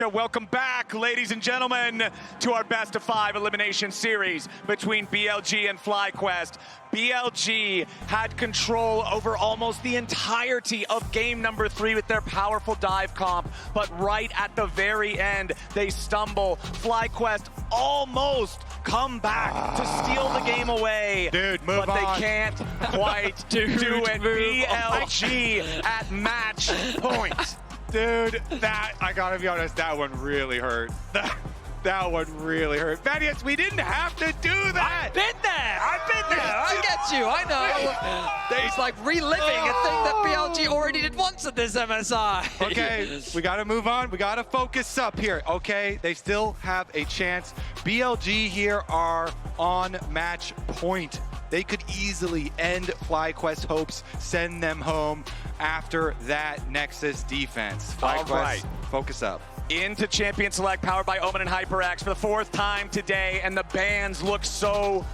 Welcome back, ladies and gentlemen, to our best of 5 elimination series between BLG and Flyquest. BLG had control over almost the entirety of game number 3 with their powerful dive comp, but right at the very end, they stumble. Flyquest almost come back to steal the game away. Dude, move but on. They can't quite do it. BLG at match point. Dude, that, I gotta be honest, that one really hurt. That one really hurt. Vanius, we didn't have to do that! I've been there! I get you, I know! It's like reliving a thing that BLG already did once at this MSI. Okay, we gotta move on. We gotta focus up here. Okay, they still have a chance. BLG here are on match point. They could easily end Flyquest hopes, send them home after that Nexus defense. Flyquest, all right. Focus up. Into Champion Select, powered by Omen and HyperX for the 4th time today, and the bans look so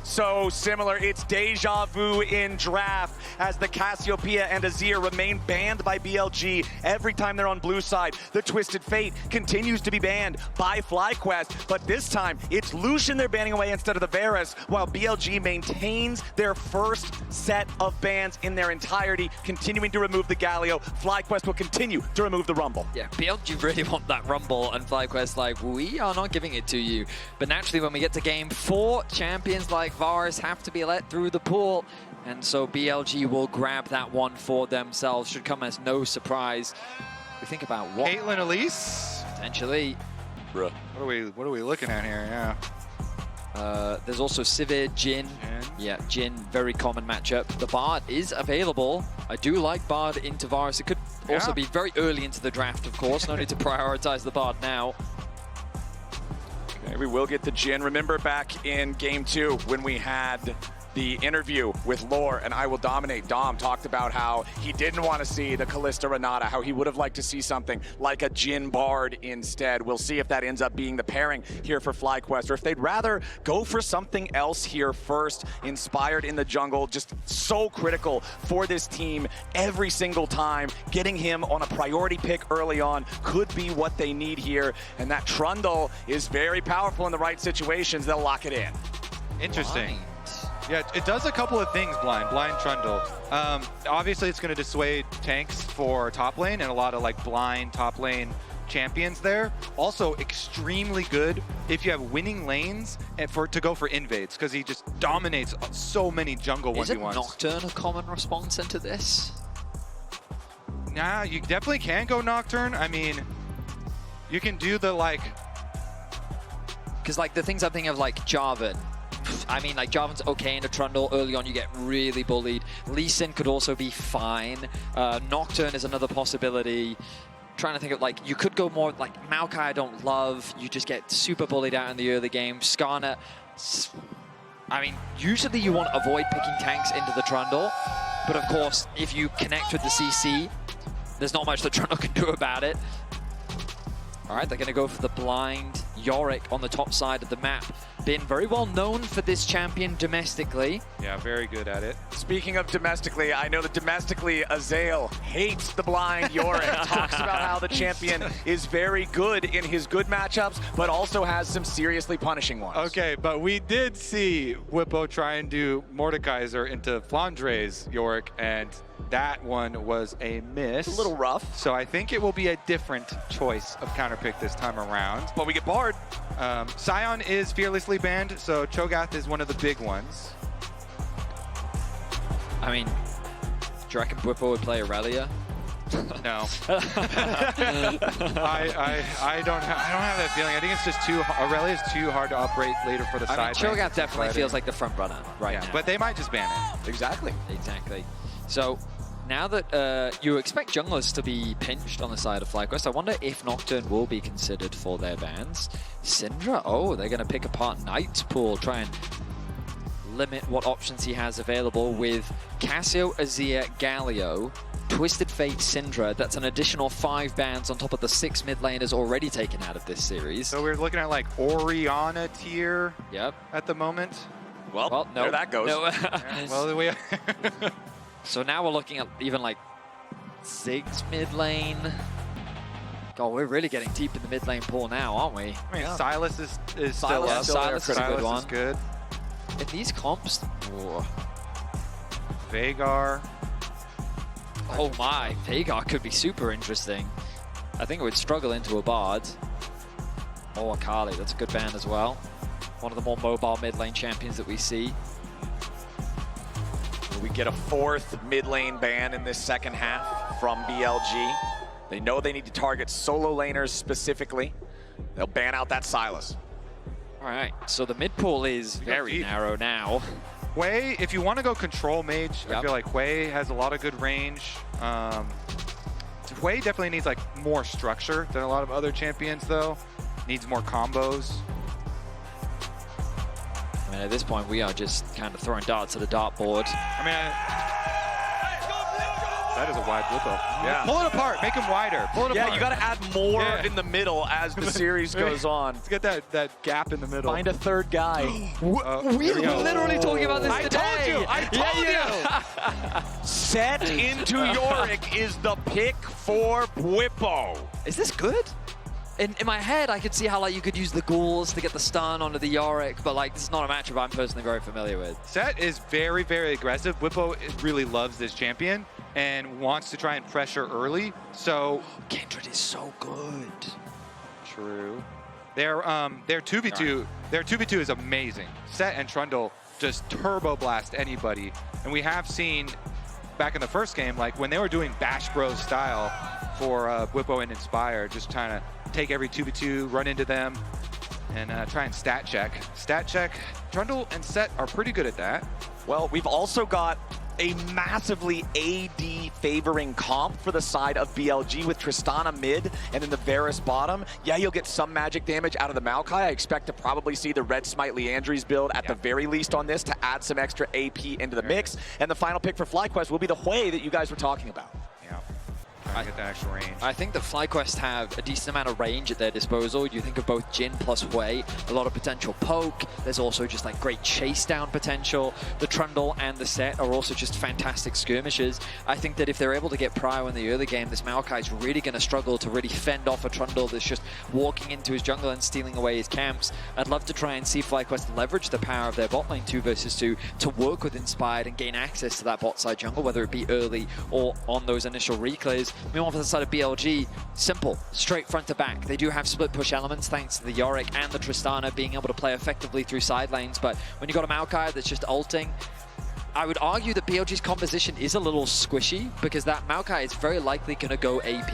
similar. It's deja vu in draft as the Cassiopeia and Azir remain banned by BLG every time they're on blue side. The Twisted Fate continues to be banned by Flyquest, but this time it's Lucian they're banning away instead of the Varus, while BLG maintains their first set of bans in their entirety, continuing to remove the Galio. Flyquest will continue to remove the Rumble. Yeah, BLG really want that Rumble, and Flyquest like, we are not giving it to you. But naturally, when we get to game 4, champions like Varus have to be let through the pool, and so BLG will grab that one for themselves. Should come as no surprise. We think about what Caitlyn Elise. potentially. What are we looking at here? Yeah. There's also Sivir, Jhin. Yeah, Jhin, very common matchup. The Bard is available. I do like Bard into Varus. It could also be very early into the draft, of course. No need to prioritize the Bard now. Okay, we will get the Jhin. Remember back in game 2 when we had the interview with Lore and I Will Dominate. Dom talked about how he didn't want to see the Kalista Renata, how he would have liked to see something like a Jhin Bard instead. We'll see if that ends up being the pairing here for Flyquest, or if they'd rather go for something else here first. Inspired in the jungle, just so critical for this team every single time. Getting him on a priority pick early on could be what they need here, and that Trundle is very powerful in the right situations. They'll lock it in. Interesting. Yeah, it does a couple of things, Blind Trundle. Obviously, it's going to dissuade tanks for top lane and a lot of like blind top lane champions there. Also, extremely good if you have winning lanes and to go for invades, because he just dominates so many jungle 1v1s. Isn't Nocturne a common response into this? Nah, you definitely can go Nocturne. I mean, you can do the like... Because like the things I'm thinking of, like Jarvan. I mean, like, Jarvan's okay into Trundle. Early on, you get really bullied. Lee Sin could also be fine. Nocturne is another possibility. Trying to think of, like, you could go more, like, Maokai I don't love. You just get super bullied out in the early game. Skarner, I mean, usually you want to avoid picking tanks into the Trundle. But, of course, if you connect with the CC, there's not much the Trundle can do about it. All right, they're going to go for the blind Yorick on the top side of the map. Been very well known for this champion domestically. Yeah, very good at it. Speaking of domestically, I know that domestically Azael hates the blind Yorick. Talks about how the champion is very good in his good matchups, but also has some seriously punishing ones. Okay, but we did see Whippo try and do Mordekaiser into Flandre's Yorick, and that one was a miss. It's a little rough. So I think it will be a different choice of counterpick this time around. But we get Bard. Sion is fearlessly banned, so Cho'Gath is one of the big ones. I mean, do you reckon Whippo would play Aurelia? No. I don't have that feeling. I think it's just Aurelia is too hard to operate later for the side. I mean, Cho'Gath definitely feels like the front runner right now. But they might just ban it. Exactly. Exactly. So now that you expect junglers to be pinched on the side of Flyquest, I wonder if Nocturne will be considered for their bans. Syndra, oh, they're going to pick apart Knight's pool, try and limit what options he has available with Cassio, Azir, Galio, Twisted Fate, Syndra. That's an additional 5 bans on top of the 6 mid laners already taken out of this series. So we're looking at like Orianna tier at the moment. Well no, there that goes. No. Yeah, well, so now we're looking at even like Ziggs mid lane. God, we're really getting deep in the mid lane pool now, aren't we? I mean, Silas is still up. Silas is a good one. Is good. In these comps, Veigar. oh my, Veigar could be super interesting. I think it would struggle into a Bard. Or Akali, that's a good ban as well. One of the more mobile mid lane champions that we see. We get a 4th mid lane ban in this second half from BLG. They know they need to target solo laners specifically. They'll ban out that Silas. All right, so the mid pool is very narrow now. Hui, if you want to go control mage, I Yep. feel like Hui has a lot of good range. Hui definitely needs like more structure than a lot of other champions though. Needs more combos. I mean, at this point, we are just kind of throwing darts at a dartboard. I mean, that is a wide Whippo. Yeah. Pull it apart, make him wider. Pull it apart. Yeah, you got to add more in the middle as the series goes on. Let's get that gap in the middle. Find a third guy. We were literally talking about this today. I told you. Set into Yorick is the pick for Whippo. Is this good? In my head, I could see how like you could use the ghouls to get the stun onto the Yorick, but like this is not a matchup I'm personally very familiar with. Set is very, very aggressive. Whippo really loves this champion and wants to try and pressure early. So Kindred is so good. true. Their 2v2, their 2v2 is amazing. Set and Trundle just turbo blast anybody. And we have seen back in the first game, like when they were doing Bash Bros style for Whippo and Inspire, just trying to take every 2v2, run into them, and try and stat check. Stat check, Trundle and Set are pretty good at that. Well, we've also got a massively AD favoring comp for the side of BLG with Tristana mid and then the Varus bottom. Yeah, you'll get some magic damage out of the Maokai. I expect to probably see the Red Smite Leandries build at the very least on this to add some extra AP into the mix. And the final pick for Flyquest will be the Hui that you guys were talking about. Yeah, trying to get the actual range. I think that Flyquest have a decent amount of range at their disposal. You think of both Jhin plus Hui, a lot of potential poke. There's also just like great chase down potential. The Trundle and the Set are also just fantastic skirmishes. I think that if they're able to get Prio in the early game, this Maokai is really going to struggle to really fend off a Trundle that's just walking into his jungle and stealing away his camps. I'd love to try and see Flyquest leverage the power of their bot lane 2 versus 2 to work with Inspired and gain access to that bot side jungle, whether it be early or on those initial reclays. Meanwhile, for the side of BLG, simple, straight front to back. They do have split push elements thanks to the Yorick and the Tristana being able to play effectively through side lanes, but when you got a Maokai that's just ulting, I would argue that BLG's composition is a little squishy because that Maokai is very likely going to go AP,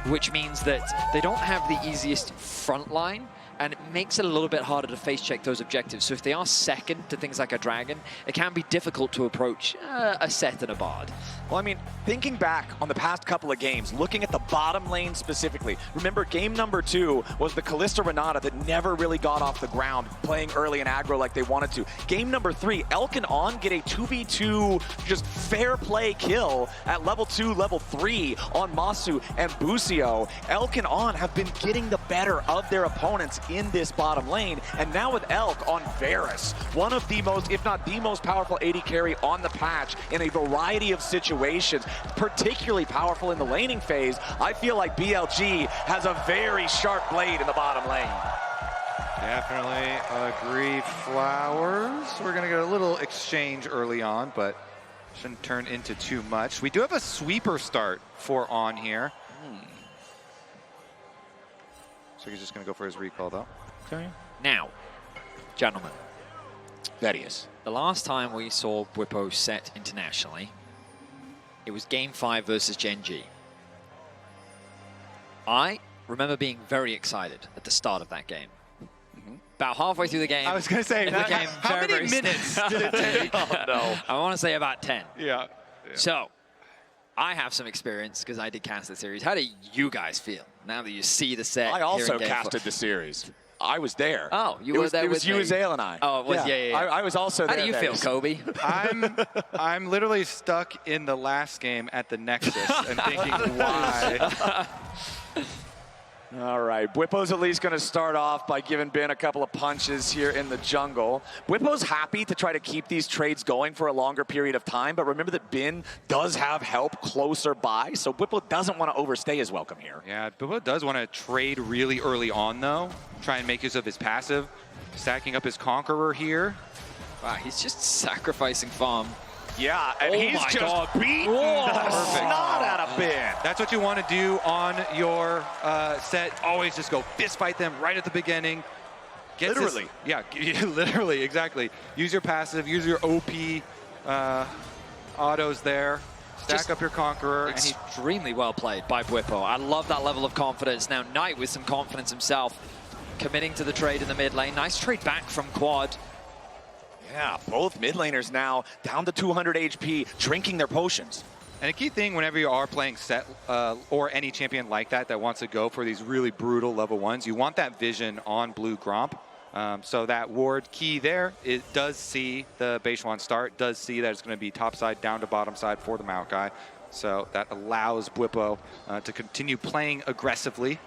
which means that they don't have the easiest front line, and it makes it a little bit harder to face check those objectives. So if they are second to things like a Dragon, it can be difficult to approach a Set and a Bard. Well, I mean, thinking back on the past couple of games, looking at the bottom lane specifically, remember game number 2 was the Kalista Renata that never really got off the ground, playing early and aggro like they wanted to. Game number 3, Elk and On get a 2v2 just fair play kill at level 2, level 3 on Masu and Busio. Elk and On have been getting the better of their opponents in this bottom lane, and now with Elk on Varus, one of the most, if not the most powerful AD carry on the patch in a variety of situations, particularly powerful in the laning phase, I feel like BLG has a very sharp blade in the bottom lane. Definitely agree, Flowers. We're going to get a little exchange early on, but shouldn't turn into too much. We do have a sweeper start for On here. So he's just going to go for his recall, though. Okay. Now, gentlemen, Thaddeus. the last time we saw Whippo set internationally, it was Game 5 versus Gen G. I remember being very excited at the start of that game. About halfway through the game, I was going to say, how many minutes did it take? Oh, no. I want to say about 10. Yeah. So, I have some experience because I did cast the series. How do you guys feel now that you see the set? I also casted the series. I was there. Oh, you were there with me. It was you, Zale, and I. Oh, it was, yeah. I was also there. How do you feel, Kobe? I'm literally stuck in the last game at the Nexus and thinking, why? All right, Bwipo's at least going to start off by giving Bin a couple of punches here in the jungle. Bwipo's happy to try to keep these trades going for a longer period of time, but remember that Bin does have help closer by, so Bwipo doesn't want to overstay his welcome here. Yeah, Bwipo does want to trade really early on, though. Try and make use of his passive. Stacking up his Conqueror here. Wow, he's just sacrificing farm. Yeah, and he's just beating the snot out of Bin. That's what you want to do on your set. Always just go fist fight them right at the beginning. Literally. Yeah, literally, exactly. Use your passive, use your OP autos there. Stack up your Conqueror. Extremely well played by Bwipo. I love that level of confidence. Now Knight with some confidence himself, committing to the trade in the mid lane. Nice trade back from Quad. Yeah, both mid laners now down to 200 HP, drinking their potions. And a key thing whenever you are playing set or any champion like that wants to go for these really brutal level 1s, you want that vision on blue Gromp. So that ward key there, it does see the Beishuan start, does see that it's going to be top side down to bottom side for the Maokai. So that allows Bwipo to continue playing aggressively.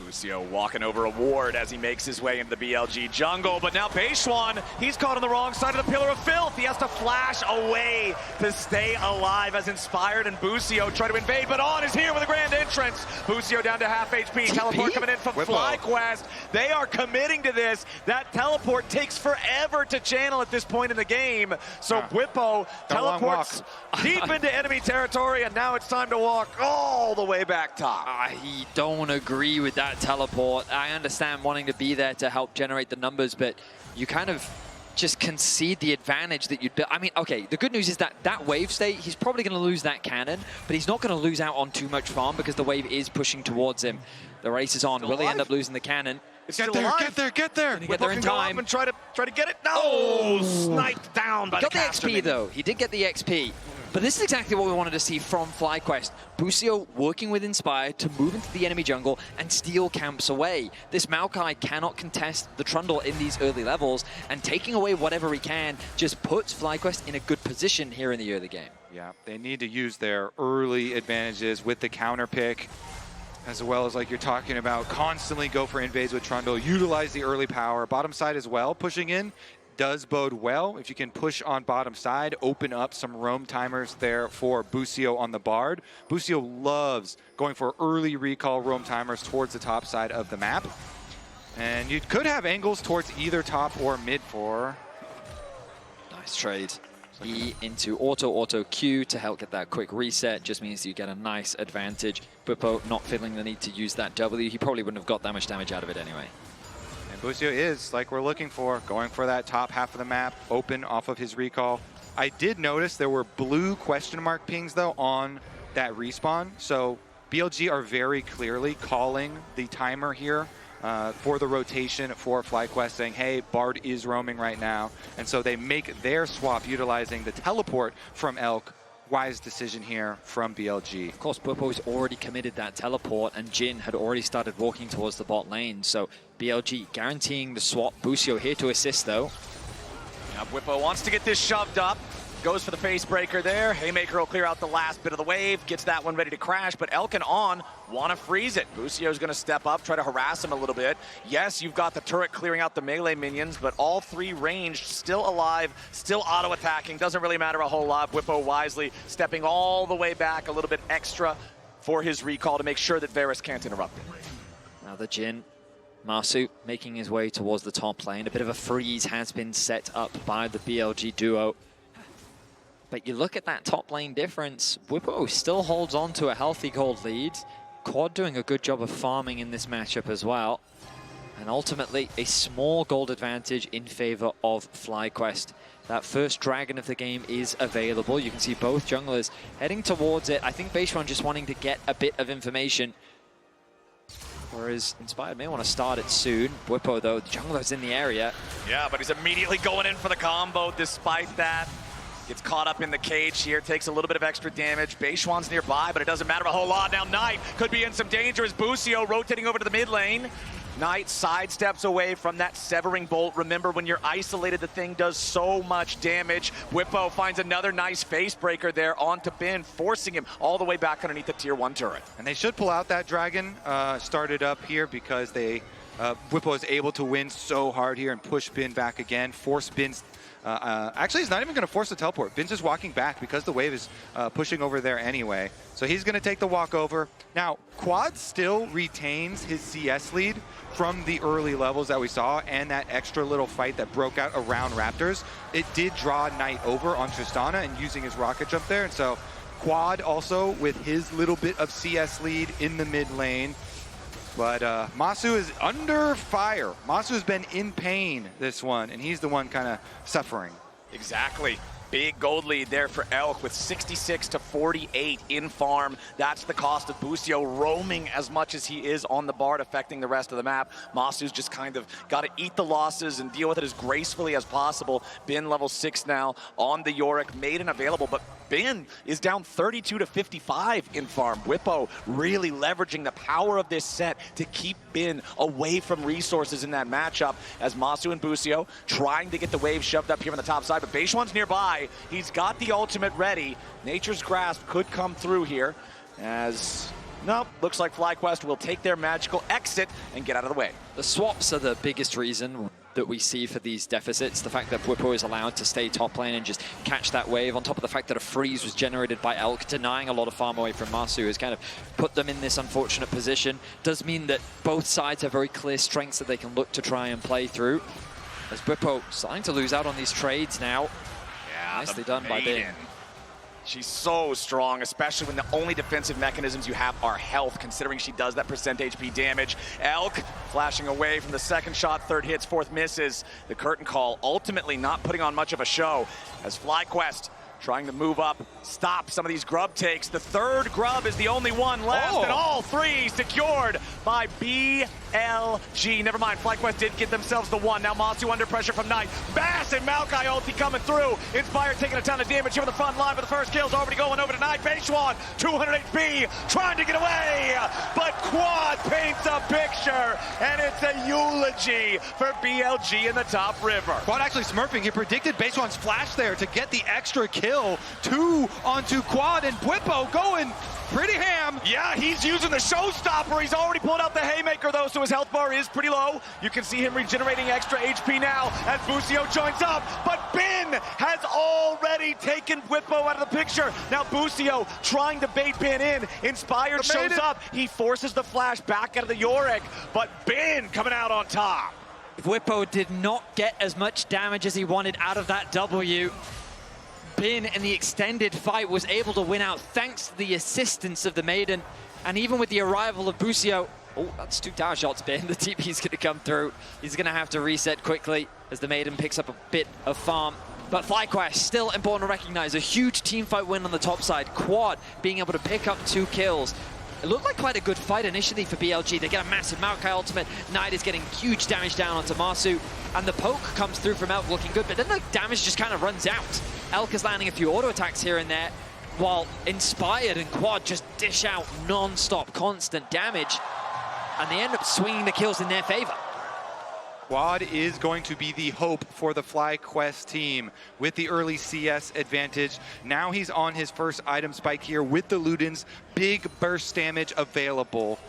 Lucio walking over a ward as he makes his way into the BLG jungle, but now Beishuan, he's caught on the wrong side of the Pillar of Filth. He has to flash away to stay alive as Inspired and Busio try to invade, but On is here with a grand entrance. Busio down to half HP, teleport coming in from Flyquest. They are committing to this. That teleport takes forever to channel at this point in the game, so Bwipo teleports deep into enemy territory, and now it's time to walk all the way back top. I don't agree with that teleport. I understand wanting to be there to help generate the numbers, but you kind of just concede the advantage that you'd build. I mean, okay, the good news is that that wave state, he's probably going to lose that cannon, but he's not going to lose out on too much farm because the wave is pushing towards him. The race is on. Will he end up losing the cannon? Get there, get there, get there! Get there in time. And try to get it. No! Sniped down by the caster. He got the XP though. He did get the XP. But this is exactly what we wanted to see from Flyquest. Busio working with Inspired to move into the enemy jungle and steal camps away. This Maokai cannot contest the Trundle in these early levels, and taking away whatever he can just puts Flyquest in a good position here in the early game. Yeah, they need to use their early advantages with the counter pick, as well as, like you're talking about, constantly go for invades with Trundle, utilize the early power. Bottom side as well, pushing in does bode well. If you can push on bottom side, open up some roam timers there for Busio on the Bard. Busio loves going for early recall roam timers towards the top side of the map. And you could have angles towards either top or mid for. Nice trade. E into auto Q to help get that quick reset. Just means you get a nice advantage. Bwipo not feeling the need to use that W. He probably wouldn't have got that much damage out of it anyway. And Busio is, like we're looking for, going for that top half of the map, open off of his recall. I did notice there were blue question mark pings, though, on that respawn. So BLG are very clearly calling the timer here for the rotation for Flyquest, saying, hey, Bard is roaming right now. And so they make their swap utilizing the teleport from Elk. Wise decision here from BLG. Of course, Bwipo's already committed that teleport, and Jin had already started walking towards the bot lane. So BLG guaranteeing the swap. Busio here to assist, though. Now Bwipo wants to get this shoved up. Goes for the face breaker there. Haymaker will clear out the last bit of the wave. Gets that one ready to crash, but Elk and On want to freeze it. Busio's going to step up, try to harass him a little bit. Yes, you've got the turret clearing out the melee minions, but all three ranged, still alive, still auto-attacking. Doesn't really matter a whole lot. Bwipo wisely stepping all the way back, a little bit extra for his recall to make sure that Varus can't interrupt him. Now the Jin. Marsu making his way towards the top lane. A bit of a freeze has been set up by the BLG duo. But you look at that top lane difference, Bwipo still holds on to a healthy gold lead. Quad doing a good job of farming in this matchup as well. And ultimately, a small gold advantage in favor of Flyquest. That first dragon of the game is available. You can see both junglers heading towards it. I think Beishuan just wanting to get a bit of information. Whereas Inspired may want to start it soon. Bwipo, though, the jungler's in the area. Yeah, but he's immediately going in for the combo despite that. Gets caught up in the cage here, takes a little bit of extra damage. Beishuan's nearby, but it doesn't matter a whole lot. Now Knight could be in some danger as Busio rotating over to the mid lane. Knight sidesteps away from that severing bolt. Remember, when you're isolated, the thing does so much damage. Whippo finds another nice face breaker there onto Bin, forcing him all the way back underneath the tier 1 turret. And they should pull out that dragon started up here because they Whippo is able to win so hard here and push Bin back again, force Bin's actually, he's not even going to force the teleport. Bin's just walking back because the wave is pushing over there anyway. So he's going to take the walk over. Now, Quad still retains his CS lead from the early levels that we saw and that extra little fight that broke out around Raptors. It did draw Knight over on Tristana and using his rocket jump there. And so Quad also with his little bit of CS lead in the mid lane. But Masu is under fire. Masu has been in pain this one, and he's the one kind of suffering. Exactly. Big gold lead there for Elk with 66 to 48 in farm. That's the cost of Busio roaming as much as he is on the Bard, affecting the rest of the map. Masu's just kind of got to eat the losses and deal with it as gracefully as possible. Bin level 6 now on the Yorick, Maiden available, but Bin is down 32 to 55 in farm. Whippo really leveraging the power of this set to keep Bin away from resources in that matchup as Masu and Busio trying to get the wave shoved up here on the top side, but Beishuan's nearby. He's got the ultimate ready. Nature's Grasp could come through here as, nope, looks like Flyquest will take their magical exit and get out of the way. The swaps are the biggest reason that we see for these deficits. The fact that Whippo is allowed to stay top lane and just catch that wave, on top of the fact that a freeze was generated by Elk, denying a lot of farm away from Masu, has kind of put them in this unfortunate position. Does mean that both sides have very clear strengths that they can look to try and play through. As Whippo starting to lose out on these trades now. Yeah, nicely done by Bin. She's so strong, especially when the only defensive mechanisms you have are health, considering she does that percent HP damage. Elk flashing away from the second shot, third hits, fourth misses. The curtain call ultimately not putting on much of a show as Flyquest trying to move up, stop some of these grub takes. The third grub is the only one left, and all three secured by BLG. Never mind, Flyquest did get themselves the one. Now Masu under pressure from Knight. Massive Maokai ulti coming through. Inspire taking a ton of damage here on the front line, but the first kill's already going over to Knight. Beishuan, 200 HP, trying to get away, but Quad paints a picture, and it's a eulogy for BLG in the top river. Quad actually smurfing. He predicted Beishuan's flash there to get the extra kill. 2 onto Quad, and Whippo going pretty ham. Yeah, he's using the showstopper. He's already pulled out the haymaker, though, so his health bar is pretty low. You can see him regenerating extra HP now as Busio joins up, but Bin has already taken Whippo out of the picture. Now Busio trying to bait Bin in. Inspired shows up. He forces the flash back out of the Yorick, but Bin coming out on top. Whippo did not get as much damage as he wanted out of that W. Bin in the extended fight was able to win out thanks to the assistance of the Maiden. And even with the arrival of Busio, oh, that's 2 tower shots, Bin. The TP's going to come through. He's going to have to reset quickly as the Maiden picks up a bit of farm. But Flyquest, still important to recognize, a huge team fight win on the top side. Quad being able to pick up 2 kills. It looked like quite a good fight initially for BLG. They get a massive Maokai ultimate. Knight is getting huge damage down onto Masu. And the poke comes through from Elk looking good, but then the damage just kind of runs out. Elk is landing a few auto attacks here and there, while Inspired and Quad just dish out non-stop, constant damage. And they end up swinging the kills in their favor. Quad is going to be the hope for the Flyquest team with the early CS advantage. Now he's on his first item spike here with the Ludens. Big burst damage available.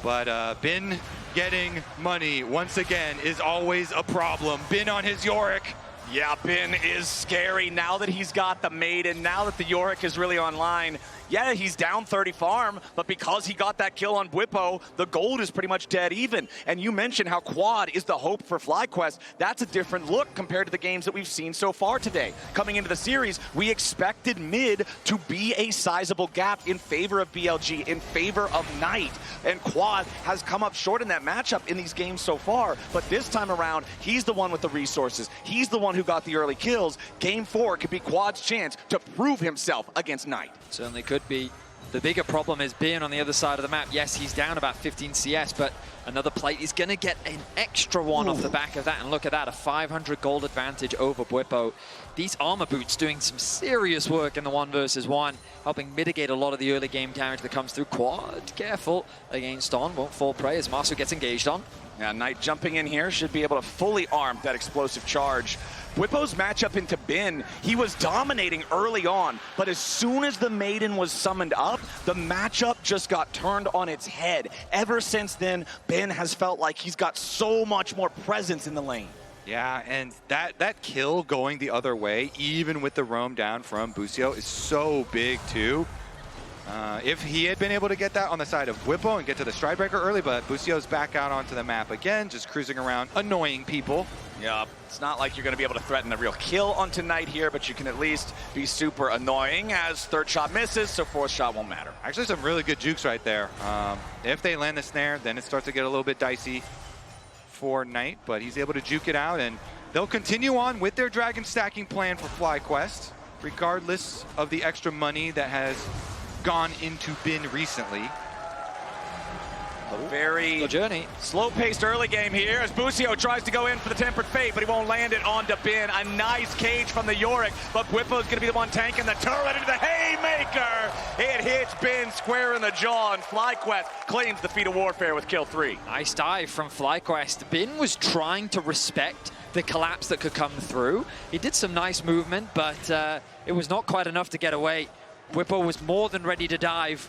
But Bin getting money once again is always a problem. Bin on his Yorick. Yeah, Bin is scary now that he's got the Maiden, now that the Yorick is really online. Yeah, he's down 30 farm, but because he got that kill on Whippo, the gold is pretty much dead even. And you mentioned how Quad is the hope for Flyquest. That's a different look compared to the games that we've seen so far today. Coming into the series, we expected mid to be a sizable gap in favor of BLG, in favor of Knight. And Quad has come up short in that matchup in these games so far, but this time around, he's the one with the resources. He's the one who got the early kills. Game 4 could be Quad's chance to prove himself against Knight. Certainly could be. The bigger problem is being on the other side of the map. Yes, he's down about 15 CS, but another plate is going to get an extra one off the back of that. And look at that, a 500 gold advantage over Bwipo. These armor boots doing some serious work in the 1 versus 1, helping mitigate a lot of the early game damage that comes through. Quad, careful against On, won't fall prey as Masu gets engaged on. Yeah, Knight jumping in here should be able to fully arm that explosive charge. Bwipo's matchup into Bin, he was dominating early on, but as soon as the Maiden was summoned up, the matchup just got turned on its head. Ever since then, Bin has felt like he's got so much more presence in the lane. Yeah, and that kill going the other way, even with the roam down from Busio, is so big too. If he had been able to get that on the side of Bwipo and get to the Stridebreaker early, but Busio's back out onto the map again, just cruising around, annoying people. Yeah, it's not like you're going to be able to threaten a real kill on tonight here, but you can at least be super annoying as 3rd shot misses, so 4th shot won't matter. Actually, some really good jukes right there. If they land the snare, then it starts to get a little bit dicey for Knight, but he's able to juke it out, and they'll continue on with their dragon stacking plan for Flyquest, regardless of the extra money that has gone into Bin recently. A very slow-paced early game here as Busio tries to go in for the Tempered Fate, but he won't land it onto Bin. A nice cage from the Yorick, but Bwipo's going to be the one tanking the turret into the Haymaker. It hits Bin square in the jaw, and Flyquest claims the feat of warfare with kill 3. Nice dive from Flyquest. Bin was trying to respect the collapse that could come through. He did some nice movement, but it was not quite enough to get away. Bwipo was more than ready to dive.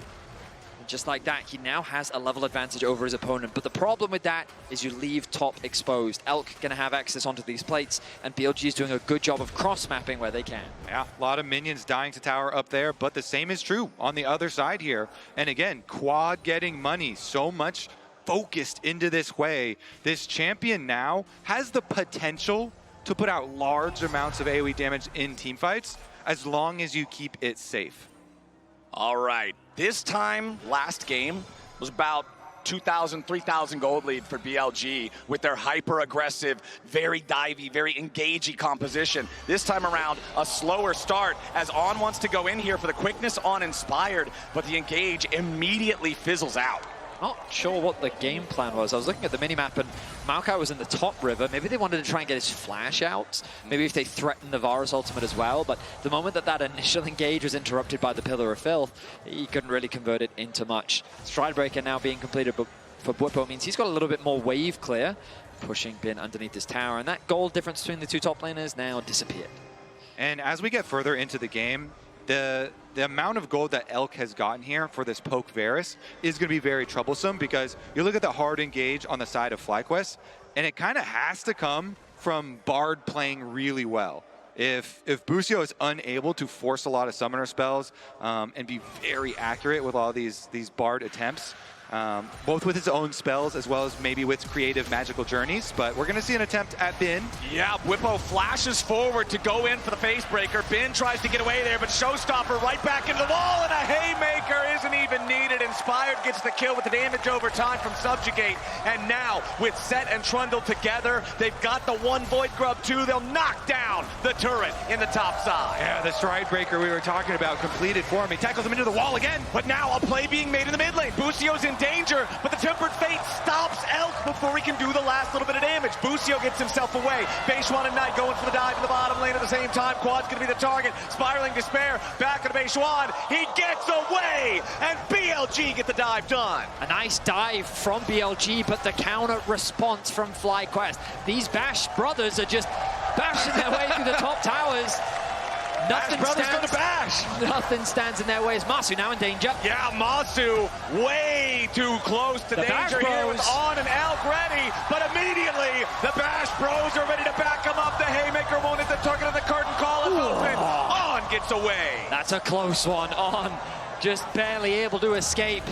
And just like that, he now has a level advantage over his opponent. But the problem with that is you leave top exposed. Elk going to have access onto these plates, and BLG is doing a good job of cross-mapping where they can. Yeah, a lot of minions dying to tower up there, but the same is true on the other side here. And again, Quad getting money so much focused into this way. This champion now has the potential to put out large amounts of AoE damage in teamfights, as long as you keep it safe. All right, this time last game was about 2,000, 3,000 gold lead for BLG with their hyper-aggressive, very divey, very engagey composition. This time around, a slower start as On wants to go in here for the quickness on Inspired, but the engage immediately fizzles out. Not sure what the game plan was. I was looking at the minimap and Maokai was in the top river. Maybe they wanted to try and get his flash out. Maybe if they threatened the Varus ultimate as well. But the moment that initial engage was interrupted by the Pillar of Filth, he couldn't really convert it into much. Stridebreaker now being completed for Bwipo means he's got a little bit more wave clear, pushing Bin underneath this tower. And that gold difference between the 2 top laners now disappeared. And as we get further into the game, the amount of gold that Elk has gotten here for this poke Varus is going to be very troublesome, because you look at the hard engage on the side of Flyquest, and it kind of has to come from Bard playing really well. If Busio is unable to force a lot of summoner spells and be very accurate with all these Bard attempts, both with his own spells as well as maybe with creative magical journeys, but we're going to see an attempt at Bin. Yeah, Bwipo flashes forward to go in for the Facebreaker. Bin tries to get away there, but Showstopper right back into the wall, and a Haymaker isn't even needed. Inspired gets the kill with the damage over time from Subjugate, and now with Set and Trundle together, they've got the 1 Void Grub too. They'll knock down the turret in the top side. Yeah, the Stridebreaker we were talking about completed for him. He tackles him into the wall again. But now a play being made in the mid lane. Busio's in danger, but the Tempered Fate stops Elk before he can do the last little bit of damage. Busio gets himself away. Beishwan and Knight going for the dive in the bottom lane at the same time. Quad's going to be the target. Spiraling Despair back into Beishwan. He gets away, and BLG get the dive done. A nice dive from BLG, but the counter response from Flyquest. These Bash brothers are just bashing their way through the top towers. Nothing stands in their way as Masu now in danger. Yeah, Masu way too close to danger here with On and Elk ready, but immediately the Bash Bros are ready to back him up. The Haymaker won't hit the target of the curtain call. It's open. On gets away. That's a close one. On just barely able to escape.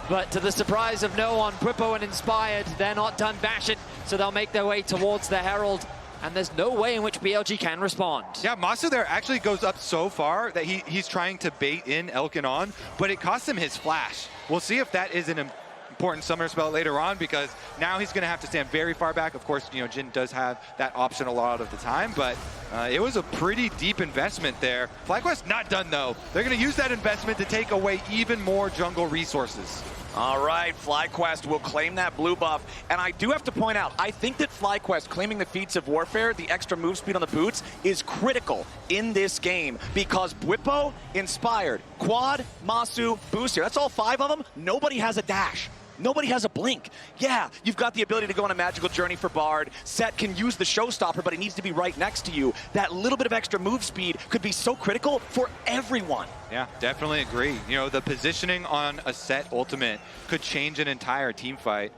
But to the surprise of no one, Bwipo and Inspired, they're not done bashing, so they'll make their way towards the Herald. And there's no way in which BLG can respond. Yeah, Masu there actually goes up so far that he's trying to bait in Elk and On, but it costs him his flash. We'll see if that is an important summoner spell later on, because now he's going to have to stand very far back. Of course, you know, Jhin does have that option a lot of the time, but it was a pretty deep investment there. Flyquest not done, though. They're going to use that investment to take away even more jungle resources. All right, Flyquest will claim that blue buff. And I do have to point out, I think that Flyquest claiming the feats of warfare, the extra move speed on the boots, is critical in this game because Bwipo, Inspired, Quad, Masu, Booster, that's all 5 of them. Nobody has a dash. Nobody has a blink. Yeah, you've got the ability to go on a magical journey for Bard. Set can use the showstopper, but it needs to be right next to you. That little bit of extra move speed could be so critical for everyone. Yeah, definitely agree. You know, the positioning on a Set ultimate could change an entire team fight.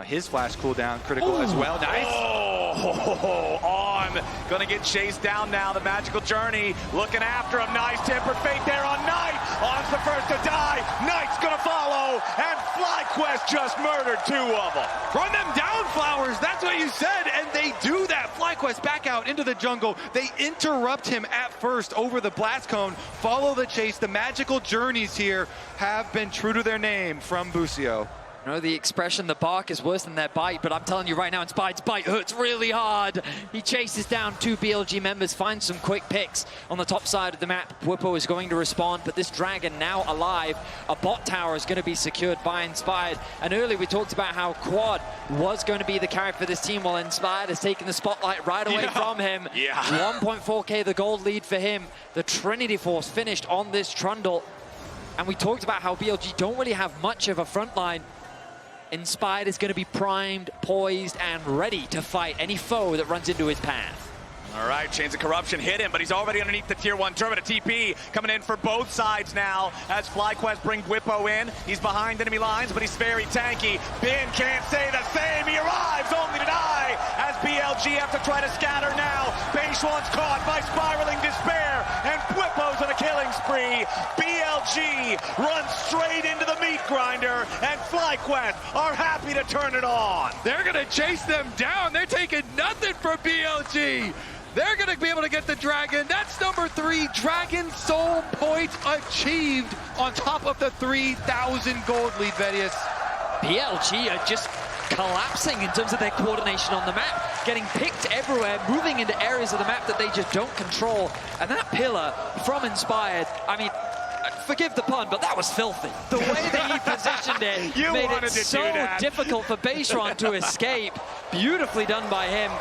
His flash cooldown critical as well. Nice. Oh, on. Gonna get chased down now. The magical journey looking after him. Nice tempered fate there on Knight. On's the first to die. Knight's gonna follow. And Flyquest just murdered 2 of them. Run them down, Flowers. That's what you said. And they do that. Flyquest back out into the jungle. They interrupt him at first over the blast cone. Follow the chase. The magical journeys here have been true to their name from Busio. You know, the expression, the bark is worse than their bite, but I'm telling you right now, Inspired's bite hurts really hard. He chases down 2 BLG members, finds some quick picks on the top side of the map. Bwipo is going to respond, but this dragon now alive. A bot tower is going to be secured by Inspired. And earlier we talked about how Quad was going to be the carry for this team, while Inspired has taken the spotlight right away from him. 1.4k the gold lead for him. The Trinity Force finished on this Trundle. And we talked about how BLG don't really have much of a front line. Inspired is going to be primed, poised, and ready to fight any foe that runs into his path. All right, Chains of Corruption hit him, but he's already underneath the Tier 1 turret. A TP coming in for both sides now as Flyquest bring Bwipo in. He's behind enemy lines, but he's very tanky. Bin can't say the same. He arrives only to die as BLG have to try to scatter now. Beishuan's caught by spiraling despair, and Bwipo's on a killing spree. BLG runs straight into the meat grinder, and Flyquest are happy to turn it on. They're going to chase them down. They're taking nothing from BLG. They're going to be able to get the Dragon. That's number 3, Dragon Soul Point achieved on top of the 3,000 gold lead, Vedius. BLG are just collapsing in terms of their coordination on the map, getting picked everywhere, moving into areas of the map that they just don't control. And that pillar from Inspired, I mean, forgive the pun, but that was filthy. The way that he positioned it made it so difficult for Beishuan to escape. Beautifully done by him.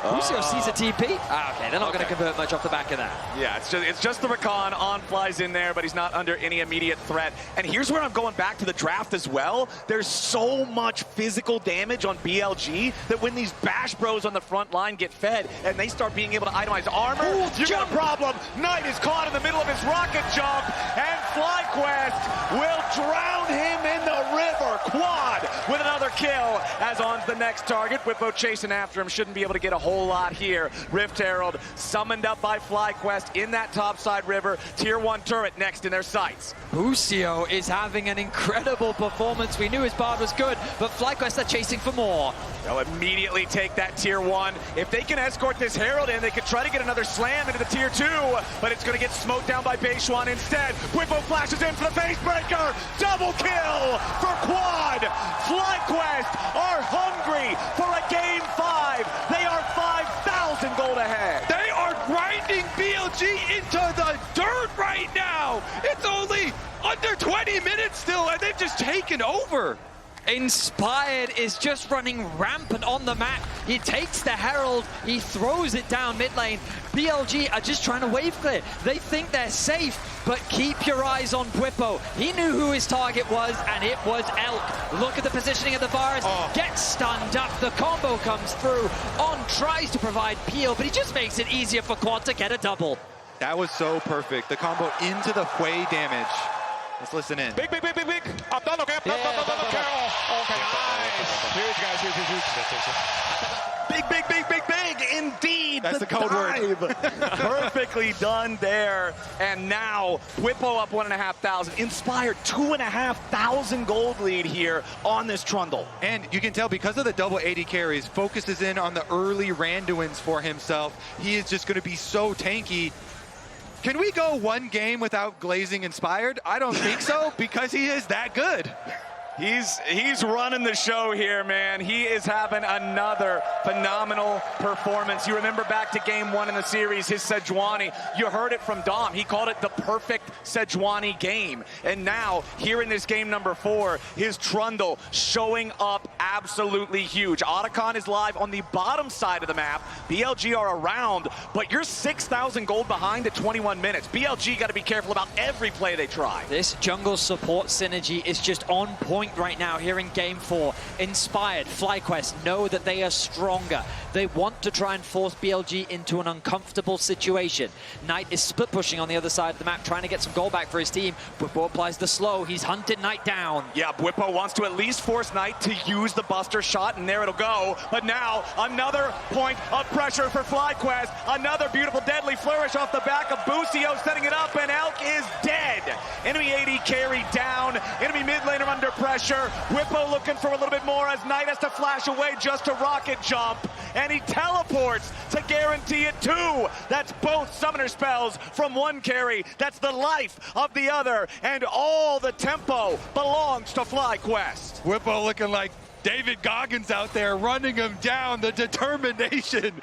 Busio sees a TP. Okay, they're not going to convert much off the back of that. Yeah, it's just the Rakan. On flies in there, but he's not under any immediate threat. And here's where I'm going back to the draft as well. There's so much physical damage on BLG that when these bash bros on the front line get fed and they start being able to itemize armor, you got a problem. Knight is caught in the middle of his rocket jump, and Flyquest will drown him in the river. Quad with another kill as on's the next target. Bwipo chasing after him. Shouldn't be able to get a whole lot here. Rift Herald summoned up by Flyquest in that topside river. Tier 1 turret next in their sights. Busio is having an incredible performance. We knew his Bard was good, but Flyquest are chasing for more. They'll immediately take that Tier 1. If they can escort this Herald in, they could try to get another slam into the Tier 2, but it's going to get smoked down by Beishuan instead. Bwipo flashes in for the face breaker. Double kill for Quad. Flyquest are hungry for a Game 5. They are 5,000 gold ahead. They are grinding BLG into the dirt right now. It's only under 20 minutes still, and they've just taken over. Inspired is just running rampant on the map. He takes the Herald, he throws it down mid lane. BLG are just trying to wave clear. They think they're safe, but keep your eyes on Bwipo. He knew who his target was, and it was Elk. Look at the positioning of the Varus. Gets stunned up. The combo comes through. On tries to provide peel, but he just makes it easier for Quad to get a double. That was so perfect. The combo into the Hui damage. Let's listen in. Big. Up down, okay. Okay, nice. Huge, guys. Big. Indeed. That's the code word. Perfectly done there. And now, Bwipo up 1,500. Inspired 2,500 gold lead here on this Trundle. And you can tell because of the double 80 carries, focuses in on the early Randuins for himself. He is just going to be so tanky. Can we go one game without glazing Inspired? I don't think so, because he is that good. He's running the show here, man. He is having another phenomenal performance. You remember back to game 1 in the series, his Sejuani. You heard it from Dom. He called it the perfect Sejuani game. And now, here in this game number 4, his Trundle showing up absolutely huge. Otacon is live on the bottom side of the map. BLG are around, but you're 6,000 gold behind at 21 minutes. BLG got to be careful about every play they try. This jungle support synergy is just on point right now here in game 4. Inspired, Flyquest know that they are stronger. They want to try and force BLG into an uncomfortable situation. Knight is split pushing on the other side of the map, trying to get some gold back for his team. Bwipo applies the slow. He's hunted Knight down. Yeah, Bwipo wants to at least force Knight to use the Buster shot, and there it'll go. But now, another point of pressure for Flyquest. Another beautiful deadly flourish off the back of Busio, setting it up, and Elk is dead. Enemy AD carry down. Enemy mid laner under pressure. Bwipo looking for a little bit more as Knight has to flash away just to rocket jump. And he teleports to guarantee it too. That's both summoner spells from one carry. That's the life of the other. And all the tempo belongs to Flyquest. Bwipo looking like David Goggins out there, running him down. The determination,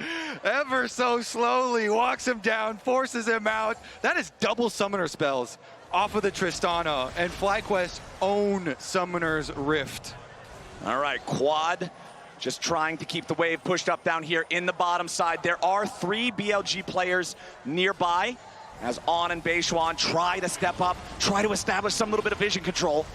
ever so slowly, walks him down, forces him out. That is double summoner spells off of the Tristana, and Flyquest own Summoner's Rift. All right, Quad just trying to keep the wave pushed up down here in the bottom side. There are 3 BLG players nearby as On and Beishuan try to step up, try to establish some little bit of vision control.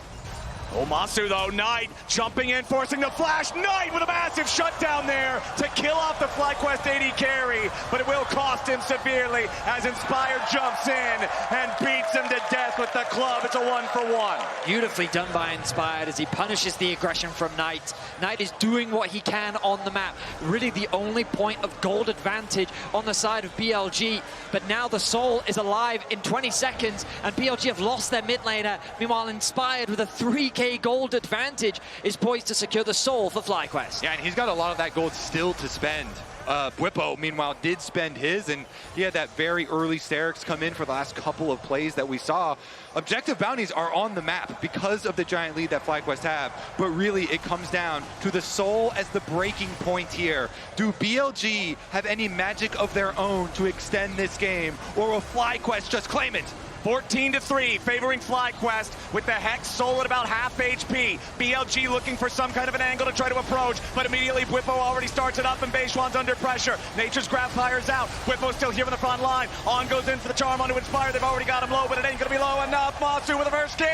Masu though, Knight jumping in, forcing the flash. Knight with a massive shutdown there to kill off the Flyquest AD carry, but it will cost him severely as Inspired jumps in and beats him to death with the club. It's a 1-for-1. Beautifully done by Inspired as he punishes the aggression from Knight. Knight is doing what he can on the map. Really the only point of gold advantage on the side of BLG, but now the Soul is alive in 20 seconds and BLG have lost their mid laner. Meanwhile, Inspired with a 3k gold advantage is poised to secure the Soul for Flyquest. Yeah, and he's got a lot of that gold still to spend. Bwipo, meanwhile, did spend his, and he had that very early Sterix come in for the last couple of plays that we saw. Objective bounties are on the map because of the giant lead that Flyquest have, but really it comes down to the Soul as the breaking point here. Do BLG have any magic of their own to extend this game, or will Flyquest just claim it? 14-3, favoring Flyquest with the Hex Soul at about half HP. BLG looking for some kind of an angle to try to approach, but immediately Bwipo already starts it up and Beishuan's under pressure. Nature's Grab fires out. Bwipo's still here on the front line. On goes in for the charm onto Inspire. They've already got him low, but it ain't gonna be low enough. Masu with the first kill.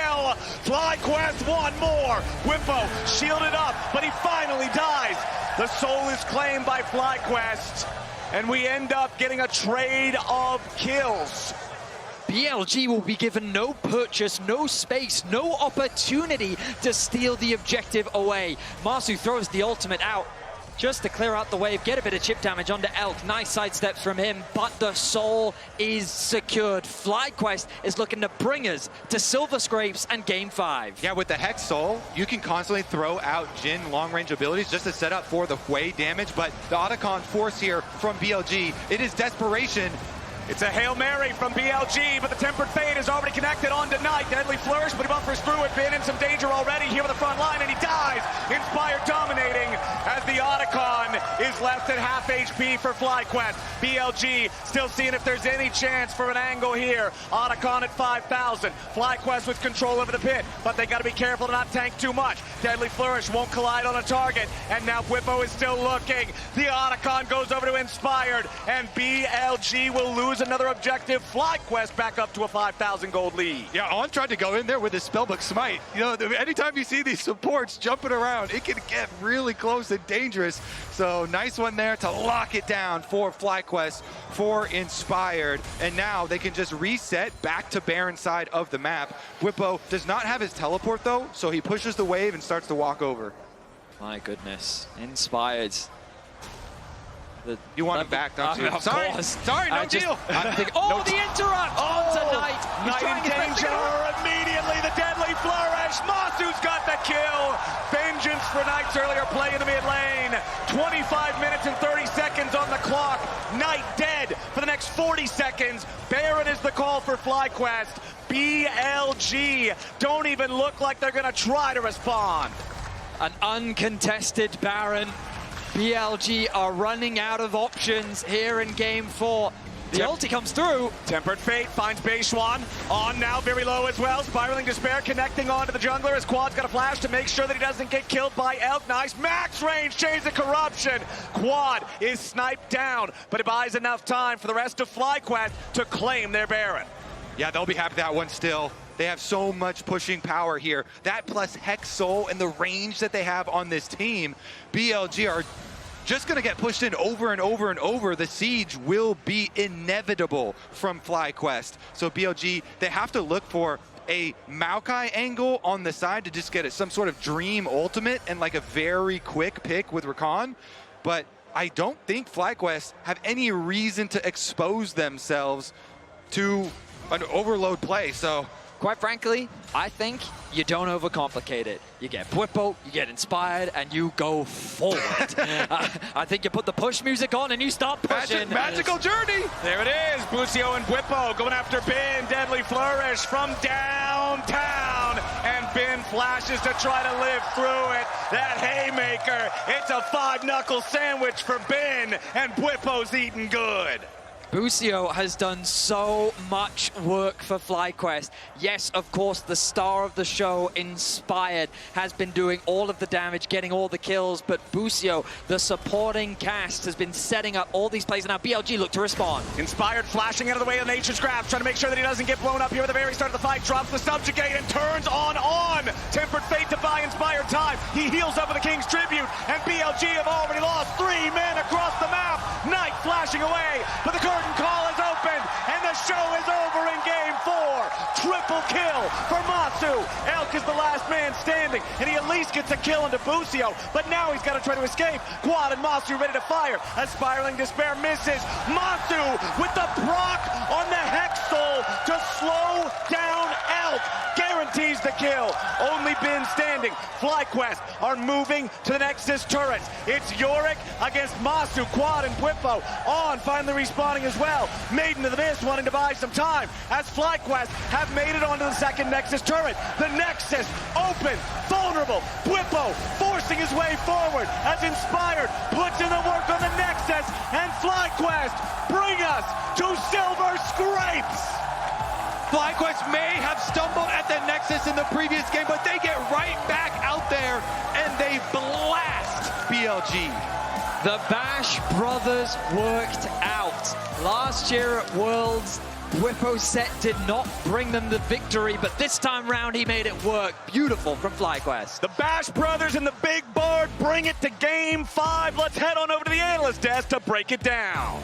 Flyquest one more. Bwipo shielded up, but he finally dies. The Soul is claimed by Flyquest, and we end up getting a trade of kills. BLG will be given no purchase, no space, no opportunity to steal the objective away. Masu throws the ultimate out just to clear out the wave, get a bit of chip damage onto Elk. Nice sidesteps from him, but the Soul is secured. Flyquest is looking to bring us to Silver Scrapes and Game 5. Yeah, with the Hex Soul, you can constantly throw out Jhin long-range abilities just to set up for the Hwei damage, but the Otacon force here from BLG, it is desperation. It's a Hail Mary from BLG, but the Tempered Fate is already connected on to Knight. Deadly Flourish, but he buffers through it. Been in some danger already here with the front line, and he dies. Inspired dominating as the Otacon is left at half HP for Flyquest. BLG still seeing if there's any chance for an angle here. Otacon at 5,000. Flyquest with control over the pit, but they got to be careful to not tank too much. Deadly Flourish won't collide on a target, and now Bwipo is still looking. The Otacon goes over to Inspired, and BLG will lose another objective. Flyquest back up to a 5,000 gold lead. Yeah, On tried to go in there with his Spellbook Smite. You know, anytime you see these supports jumping around, it can get really close and dangerous. So nice one there to lock it down for Flyquest, for Inspired. And now they can just reset back to Baron side of the map. Bwipo does not have his teleport though, so he pushes the wave and starts to walk over. My goodness, Inspired. You want him back, don't you? Sorry, no deal. I'm thinking, oh, the interrupt onto Knight. Knight in danger immediately. The Deadly Flourish. Masu's got the kill. Vengeance for Knight's earlier play in the mid lane. 25 minutes and 30 seconds on the clock. Knight dead for the next 40 seconds. Baron is the call for Flyquest. BLG don't even look like they're gonna try to respond. An uncontested Baron. BLG are running out of options here in game 4. The ulti comes through. Tempered Fate finds Beishuan. On now, very low as well. Spiraling Despair connecting onto the jungler as Quad's got a flash to make sure that he doesn't get killed by Elk. Nice max range, Chains of Corruption. Quad is sniped down, but it buys enough time for the rest of Flyquest to claim their Baron. Yeah, they'll be happy with that one still. They have so much pushing power here. That plus Hex Soul and the range that they have on this team, BLG are just going to get pushed in over and over and over. The siege will be inevitable from Flyquest. So BLG, they have to look for a Maokai angle on the side to just get some sort of dream ultimate and like a very quick pick with Rakan. But I don't think Flyquest have any reason to expose themselves to an overload play. So quite frankly, I think you don't overcomplicate it. You get Bwipo, you get inspired, and you go forward. I think you put the push music on and you start pushing. Magical journey! There it is, Busio and Bwipo going after Bin. Deadly Flourish from downtown. And Bin flashes to try to live through it. That haymaker, it's a 5-knuckle sandwich for Bin, and Bwipo's eating good. Busio has done so much work for Flyquest. Yes, of course, the star of the show, Inspired, has been doing all of the damage, getting all the kills, but Busio, the supporting cast, has been setting up all these plays, and now BLG look to respond. Inspired flashing out of the way of Nature's Grasp, trying to make sure that he doesn't get blown up here at the very start of the fight, drops the Subjugate and turns on. Tempered Fate to buy Inspired time. He heals up with the King's Tribute, and BLG have already lost 3 men across the map. Knight flashing away, but the curtain call is opened, and the show is over in game 4. Triple kill for Masu. Elk is the last man standing, and he at least gets a kill into Busio, but now he's got to try to escape. Quad and Masu ready to fire as Spiraling Despair misses. Masu with the proc on the Hex Soul to slow down Elk. Guarantees the kill. Only Bin standing. Flyquest are moving to the Nexus turrets. It's Yorick against Masu, Quad, and Bwipo. On finally respawning as well. Maiden to the Mist wanting to buy some time as Flyquest have made it onto the second Nexus turret. The Nexus open, vulnerable. Bwipo forcing his way forward as Inspired puts in the work on the Nexus, and Flyquest bring us to Silver Scrapes. Flyquest may have stumbled at the Nexus in the previous game, but they get right back out there and they blast BLG. The Bash brothers worked out. Last year at Worlds, Bwipo's set did not bring them the victory, but this time round he made it work. Beautiful from Flyquest. The Bash brothers and the Big Bard bring it to game 5. Let's head on over to the analyst desk to break it down.